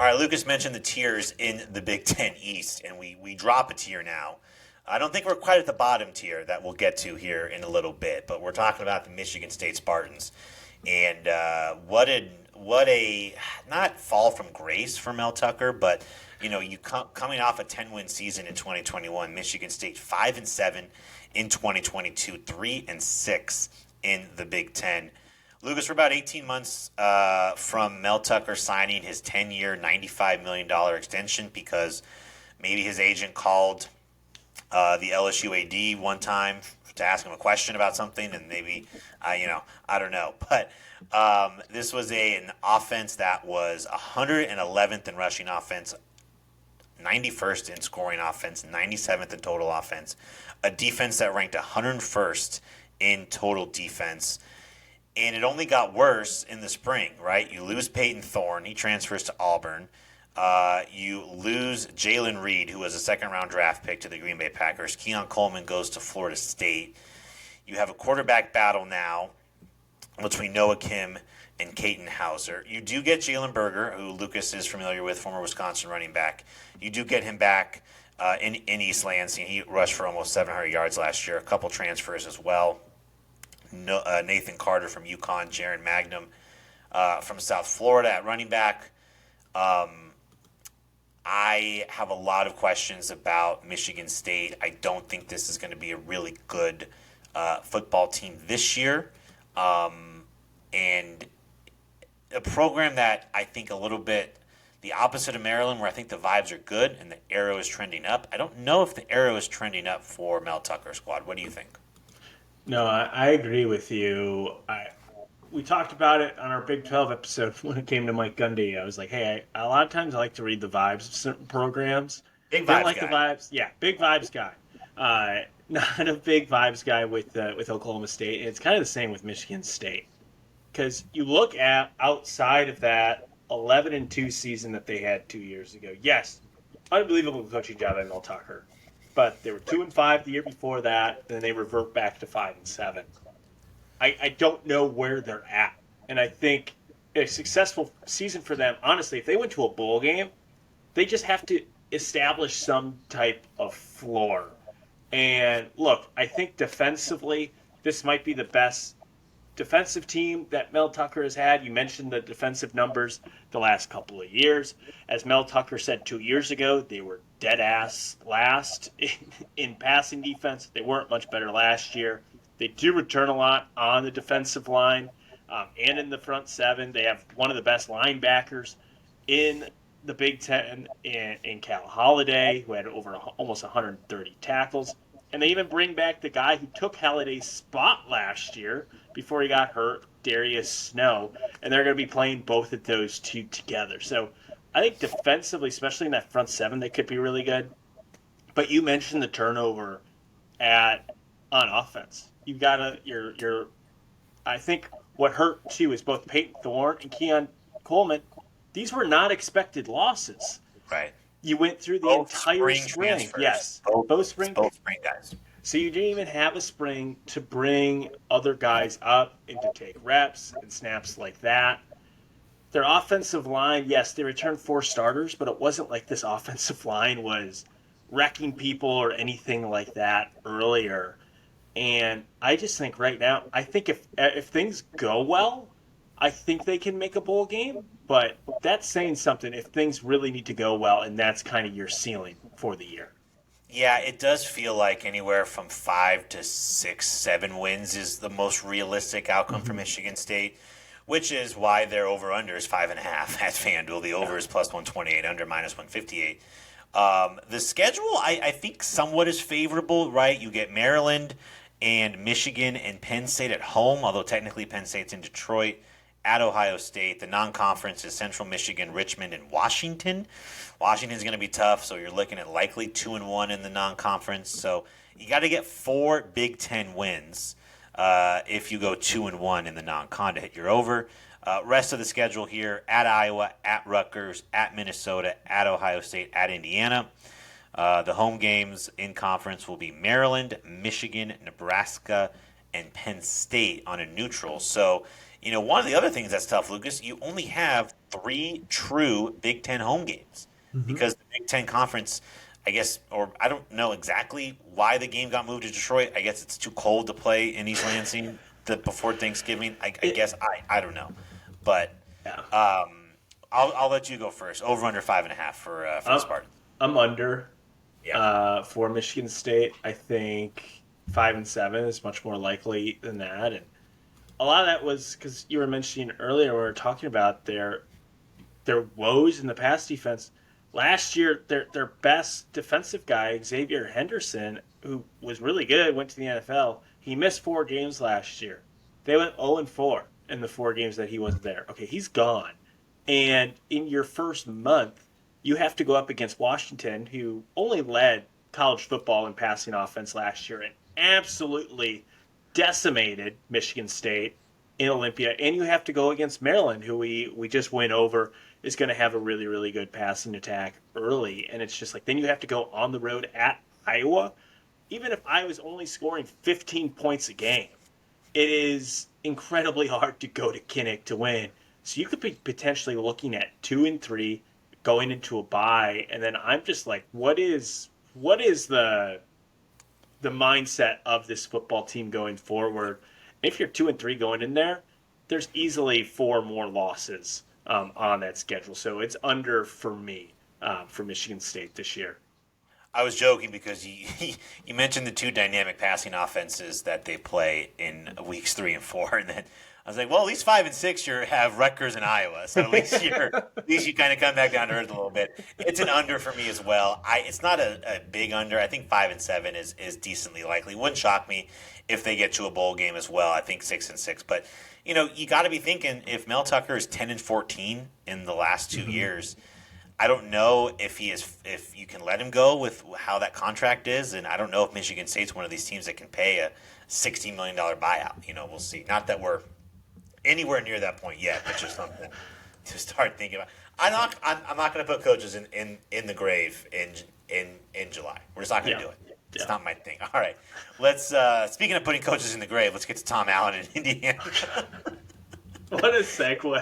right, Lucas mentioned the tiers in the Big Ten East, and we drop a tier now. I don't think we're quite at the bottom tier that we'll get to here in a little bit, but we're talking about the Michigan State Spartans, and what a not fall from grace for Mel Tucker, but coming off a 10-win season in 2021, Michigan State 5-7 in 2022, 3-6 in the Big Ten. Lucas, we're about 18 months from Mel Tucker signing his 10-year, $95 million extension because maybe his agent called the LSU AD one time to ask him a question about something, and maybe, I don't know. But this was an offense that was 111th in rushing offense, 91st in scoring offense, 97th in total offense, a defense that ranked 101st in total defense. And it only got worse in the spring, right? You lose Peyton Thorne. He transfers to Auburn. You lose Jalen Reed, who was a second-round draft pick to the Green Bay Packers. Keon Coleman goes to Florida State. You have a quarterback battle now between Noah Kim and Caden Hauser. You do get Jalen Berger, who Lucas is familiar with, former Wisconsin running back. You do get him back in East Lansing. He rushed for almost 700 yards last year. A couple transfers as well. Nathan Carter from UConn, Jaron Magnum from South Florida at running back. I have a lot of questions about Michigan State. I don't think this is going to be a really good football team this year. And a program that I think a little bit the opposite of Maryland, where I think the vibes are good and the arrow is trending up. I don't know if the arrow is trending up for Mel Tucker's squad. What do you think? No, I agree with you. We talked about it on our Big 12 episode when it came to Mike Gundy. I was like, hey, a lot of times I like to read the vibes of certain programs. Big Didn't vibes like guy. the vibes. Yeah, big vibes guy. Not a big vibes guy with Oklahoma State. And it's kind of the same with Michigan State. Because you look at outside of that 11-2 season that they had 2 years ago. Yes, unbelievable coaching job by Mel Tucker. But they were 2-5 the year before that. Then they revert back to 5-7. I don't know where they're at. And I think a successful season for them, honestly, if they went to a bowl game, they just have to establish some type of floor. And look, I think defensively, this might be the best defensive team that Mel Tucker has had. You mentioned the defensive numbers the last couple of years. As Mel Tucker said 2 years ago, they were dead ass last in passing defense. They weren't much better last year. They do return a lot on the defensive line and in the front seven. They have one of the best linebackers in the Big Ten in Cal Holiday, who had over almost 130 tackles. And they even bring back the guy who took Holiday's spot last year before he got hurt, Darius Snow. And they're going to be playing both of those two together. So I think defensively, especially in that front seven, they could be really good. But you mentioned the turnover on offense. You've got I think what hurt too is both Peyton Thorne and Keon Coleman. These were not expected losses. Right. You went through the Both entire spring. transfers. Yes. Both spring. both spring guys. So you didn't even have a spring to bring other guys up and to take reps and snaps like that. Their offensive line, yes, they returned 4 starters, but it wasn't like this offensive line was wrecking people or anything like that earlier. And I just think right now, I think if things go well, I think they can make a bowl game. But that's saying something if things really need to go well, and that's kind of your ceiling for the year. Yeah, it does feel like anywhere from 5 to 6, 7 wins is the most realistic outcome for Michigan State, which is why their over-under is 5.5 at FanDuel. The over is plus 128, under minus 158. The schedule, I think, somewhat is favorable, right? You get Maryland and Michigan and Penn State at home, although technically Penn State's in Detroit, at Ohio State. The non-conference is Central Michigan, Richmond, and Washington. Washington's going to be tough, so you're looking at likely 2-1 in the non-conference. So you got to get 4 Big Ten wins if you go 2-1 in the non-con to hit your over. Rest of the schedule here: at Iowa, at Rutgers, at Minnesota, at Ohio State, at Indiana. The home games in conference will be Maryland, Michigan, Nebraska, and Penn State on a neutral. So one of the other things that's tough, Lucas, you only have 3 true Big Ten home games Mm-hmm. because the Big Ten Conference, I guess, or I don't know exactly why the game got moved to Detroit. I guess it's too cold to play in East Lansing before Thanksgiving. I guess I don't know, but Yeah. I'll let you go first. Over under 5.5 for the I'm, Spartans. I'm under Yeah. for Michigan State. I think 5-7 is much more likely than that, and a lot of that was because you were mentioning earlier when we were talking about their woes in the pass defense. Last year, their best defensive guy, Xavier Henderson, who was really good, went to the NFL. He missed 4 games last year. They went 0-4 in the 4 games that he wasn't there. Okay, he's gone. And in your first month, you have to go up against Washington, who only led college football in passing offense last year and absolutely decimated Michigan State in Olympia. And you have to go against Maryland, who we just went over, is going to have a really, really good passing attack early. And it's just like, then you have to go on the road at Iowa. Even if I was only scoring 15 points a game, it is incredibly hard to go to Kinnick to win. So you could be potentially looking at 2-3 going into a bye, and then I'm just like, what is the mindset of this football team going forward? If you're 2-3 going in there, there's easily 4 more losses on that schedule. So it's under for me for Michigan State this year. I was joking because you mentioned the 2 dynamic passing offenses that they play in weeks 3 and 4, and then I was like, well, at least 5 and 6 you have Rutgers and Iowa, so at least you kind of come back down to earth a little bit. It's an under for me as well. It's not a big under. I think 5-7 is decently likely. Wouldn't shock me if they get to a bowl game as well. I think 6-6, but you got to be thinking if Mel Tucker is 10-14 in the last 2 years. I don't know if you can let him go with how that contract is, and I don't know if Michigan State's one of these teams that can pay a $60 million buyout. We'll see. Not that we're anywhere near that point yet, but just something to start thinking about. I'm not going to put coaches in the grave in July. We're just not going to do it. It's not my thing. All right, let's. Speaking of putting coaches in the grave, let's get to Tom Allen in Indiana. What a segue.